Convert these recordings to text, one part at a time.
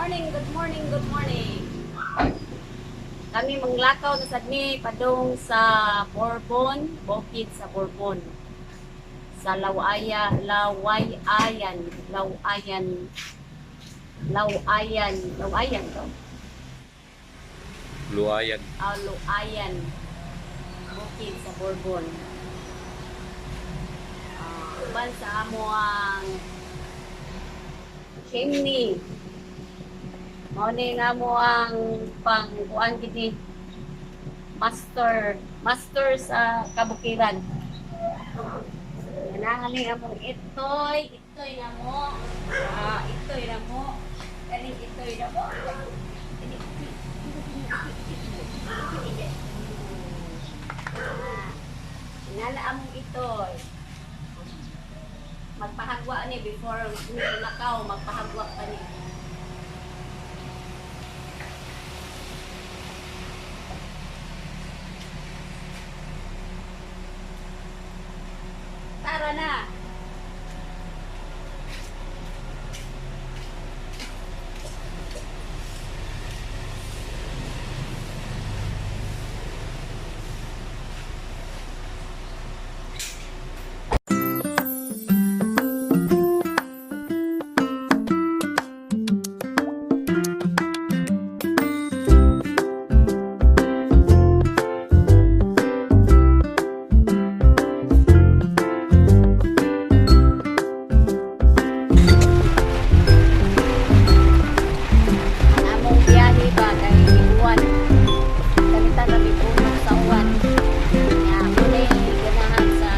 morning, good morning, good morning. Kami manglakaw na sadni padung sa Bourbon, bukid sa Bourbon. Sa Lawayan, Lawayan to. Luayan. Lawayan, bukid sa Bourbon. Uban sa amo ang chimney. Mao ni nga mo ang pangkuan gini master sa kabukiran. Ganahan ni among itoy na mo. Itoy na mo. Kani itoy na mo. Inala among itoy. Magpahagwa ni before nakaw, magpahagwa pa ni. Tara na. Namong biyahe ba kay Ibuan. Kalita na bitunog sa uwan. Nga muli ganahan sa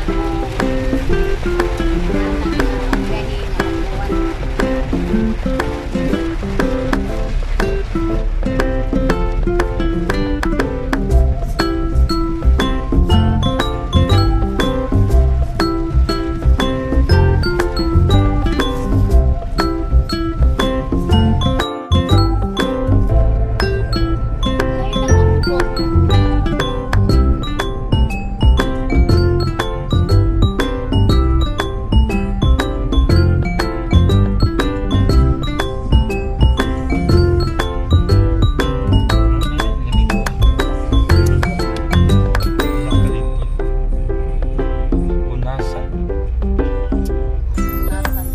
biyahe nga mag-uwan. Ngayon ang mangkot. Unasan. Unasan.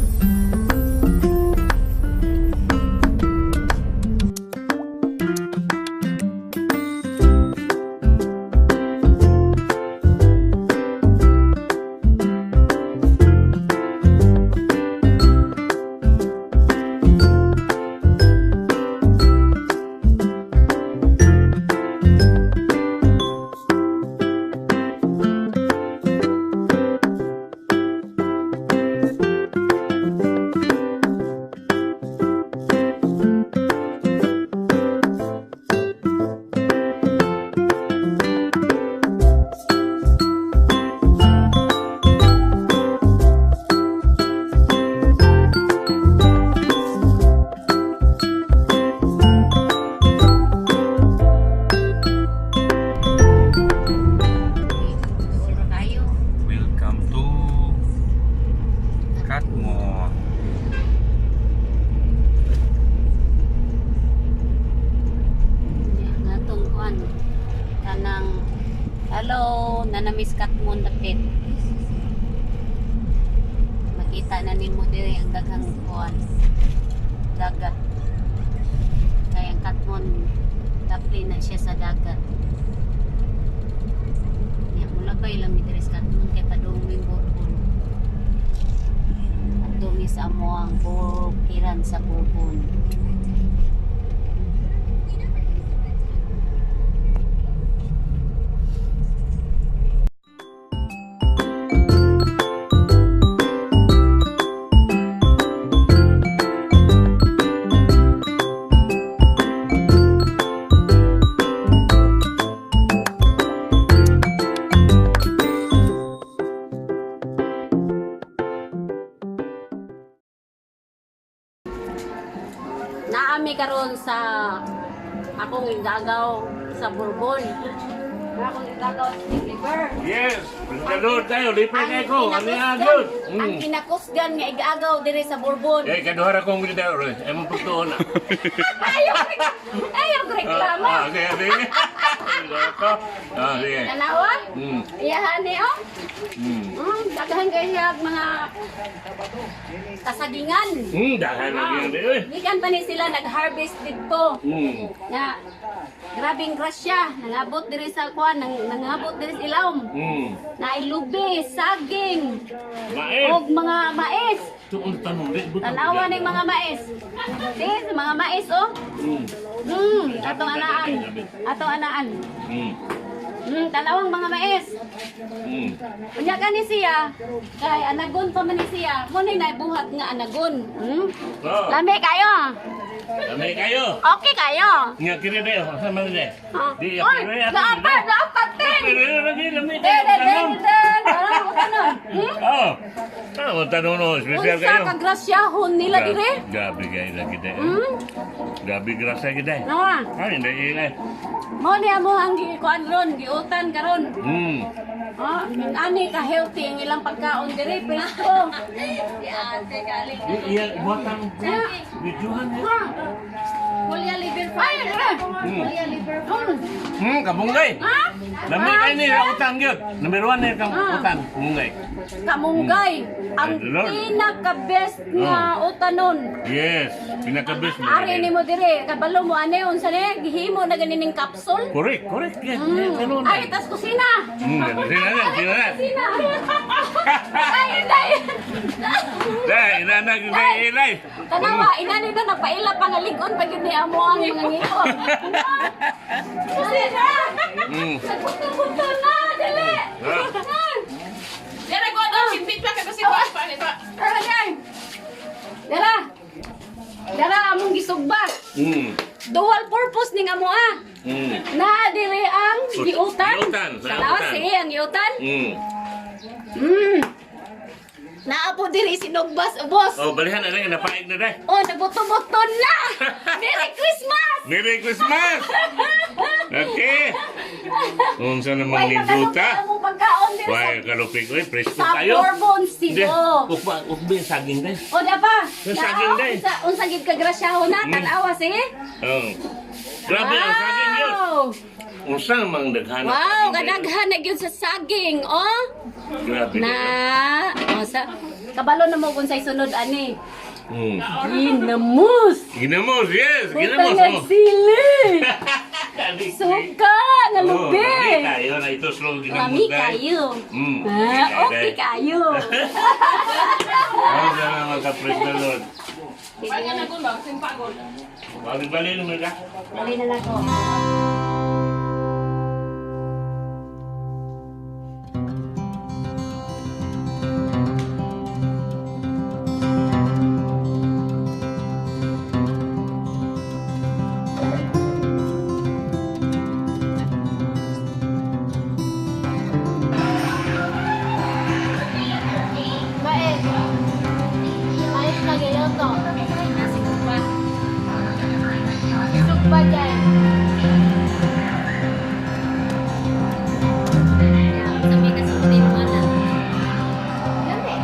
Siguro tayo. Welcome to Katmon. Natong kuan kanang hello nanamiss Katmon dapit. Makita na nimo diri ang daghang kuan dagat. Kaya ang Katmon dapit na siya sa dagat. Ya mula ba ilang mi diri sa Katmon kay padung ming Bourbon. At dumi sa amo ang bukiran sa Bourbon. Naami karon sa akong igagaw sa Bourbon. Akong ilagaw sa liver. Yes, kalod tayo, lipat kayo ko. Ano yan, kinakusgan- yun? ang kinakusgan nga igagaw diri sa Bourbon. Eh, kaduhara kong video, Roy. Ay, mong pagtuon na. Ayaw reklamo. Sige, sige. Sige. Dalawa? Hmm. Iyahan niyo? Hmm. Daghan kayo mga kasagingan. Dahan lagi yan, eh. Gikan pa ni sila nag-harvest dito. Nga, grabing grasya. Nangabot diri sa kuan, nangabot diri sa ilawom. Nailubi, saging, Maes. og mga mais. Tuon tanong, di. Tanawa ng mga mais. See, sa mga mais, oh. Atong anaan. Atong anaan. Talawang mga mais. Unya ka ni siya, kay anagon pa man ni siya. Mo ni buhat nga anagon. Lami kayo. Kami kayo. Okay kayo. Nga kira tayo, sama na tayo. Di, Oy, kira dapat tin. Kira lagi, lami De. tayo. Parang ko tanong. Oh, ano tanong no, special Unsa kayo. ka grasyahon nila dire? Gabi kayo lagi tayo. Gabi grasa kita. Nawa. Ay, hindi ilay. Mo niya mo ang kuan ron, giutan karon. Ani ka healthy ang ilang pagkaon dire, presko. Si ate galing. Iya, buatan. Videohan ya. Kulya liver fry. Kulya liver fry. Kabunggay. Ha? Lami kayo ni utang gyud. Number 1 ni kang utang, munggay. Kamunggay. Ang Lord. pinaka-best nga utanon. Yes, pinaka-best mo. Ari ni mo dire, kabalo mo ane unsa ni gihimo na ganining capsule. Correct. Yes, ganun. Ay, tas kusina. Sina. Kusina. Ay, hindi. Dai, inanag ilay. Tanawa, inani na nagpaila pangaligon pag yun ni amo ang mga ngipon. Kusina. Nagpunta na, dili. Dara ko daw simpit pa kasi pa ni pa. Dara among gisugba. Dual purpose ning amo Na diri ang giutan. Salawa sige ang giutan. Naapo diri sinugbas ubos. Oh, balihan na rin, napaig na rin. Oh, nabuto-buto na. Merry Christmas. Merry Christmas! Okay. Kung saan namang Why niluta. among pagkaon diri Why, kalupig ko eh, presko sa tayo. Bourbon Hindi, Cebu. ukba yung saging din. O dapa. Yung saging day. Unsa gid ka grasyaho na tanawa sige. Oh. Grabe ang saging yun. Wow. Kung saan namang daghan. Wow, kadaghan na gyud sa saging, oh. Grabe. Na, oh, sa kabalo na mo kung say sunod ani. Ginamos. Ginamos, yes. Butang Ginamos. ng Oh. sili. Kadik- Suka nga Oh, lubi. Mami kayo na ito slow ginamos. Mami kayo. Okay kayo. Ano na naman ka-press na Lord? Pag na gun ba simpagol. Balik-balik naman ka. Dali na lang ko. Baik. Ayos na gayon to. Sugba. Sugba dyan. Sabi kasi ko din mana. Ganda eh.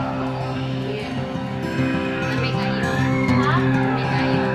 Sabi kayo. Ha? Sabi kayo.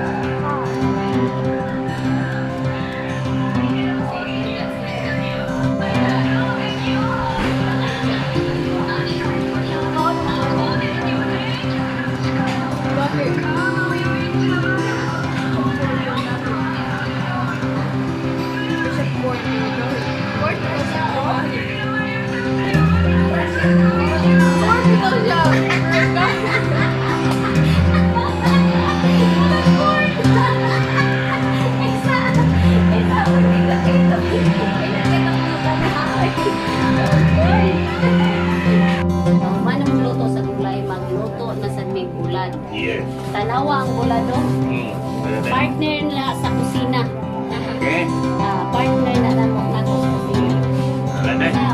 Manang luto sa gulay, magluto na sa may bulad. Yes. Tanawa ang bulado. Partner na sa kusina. Okay. Partner na na ko sa kusina. Alam na.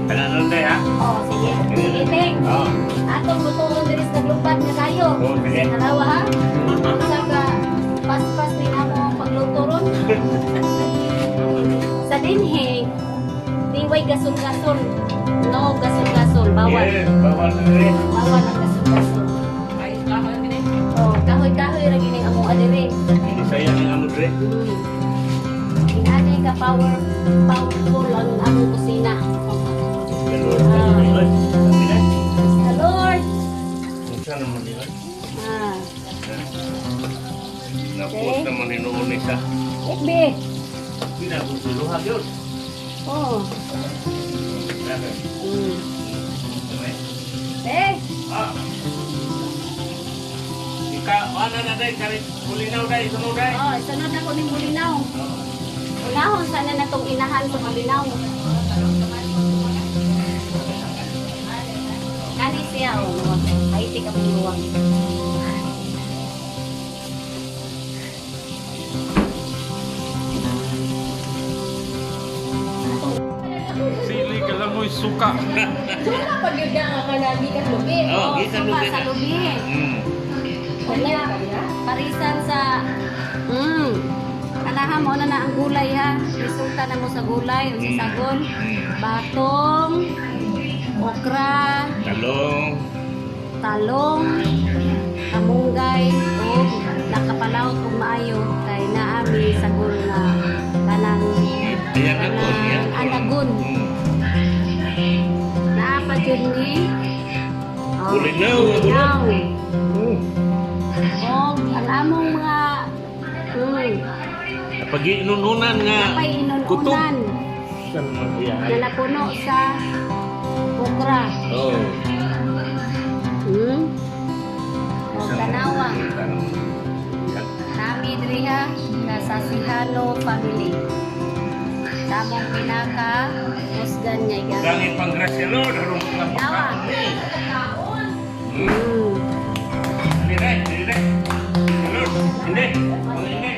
Alam nun tayo ha? Oh, sige. Sige, Ting. Oo. Atong lutuon diri sa lupat nga kayo. Oo, sige. Tanawa ha? Sa ka pas-pas din ako ang pagluto ron. Sa dinhing, Kaning way gasol-gasol. No, gasol-gasol. Bawal. Yes, bawal na rin. Bawal ang gasol-gasol. Ay, lahat din. Oh, kahoy-kahoy ra gini ang amo adire. Hindi sayang ang amo rin. Inanay ka powerful ang among kusina. Ganun. Ganun. Sabi na. The Lord. Kung saan naman nila. Ah, Napos naman hinuon isa. ikbi. Pinagusuluhan yun. Oh. Grabe. Eh, Ah. Ika, ano na dahil, karit, kulinaw dahil, sunod dahil. oh, sunod na ko ning bulinaw. Unahon sana na tong inahan sa bulinaw. Kani siya oh, luwag. Ay tika mong luwag. Sili ka lang mo'y suka. Suka pag yun nga kanagi ka lubi. Oh, Oh, gisa suka lubi sa na. lubi. Hmm. Kaya, parisan sa... Anaha mo na ang gulay ha. Resulta na mo sa gulay o sa sagon. Batong, okra, Talong. talong, kamunggay, o nakapalawot o maayo. Kay naami sagon na kanang Ayan ako. Ayan. anagon. Naapa dyan ni... Bulinaw, Bulinaw. Hmm. O, ang among mga... Kapag inununan nga. Napay Kutob. inununan Saan naman na ayan? napuno sa okra. Oh. O, tanawa. Nami diriha na sa Sihano family. Sa among pinaka musgan niya igaw. Dangin panggrasya, Lord. Harong mga Tawa. Hmm. Hindi, Lord. Hindi. Hindi.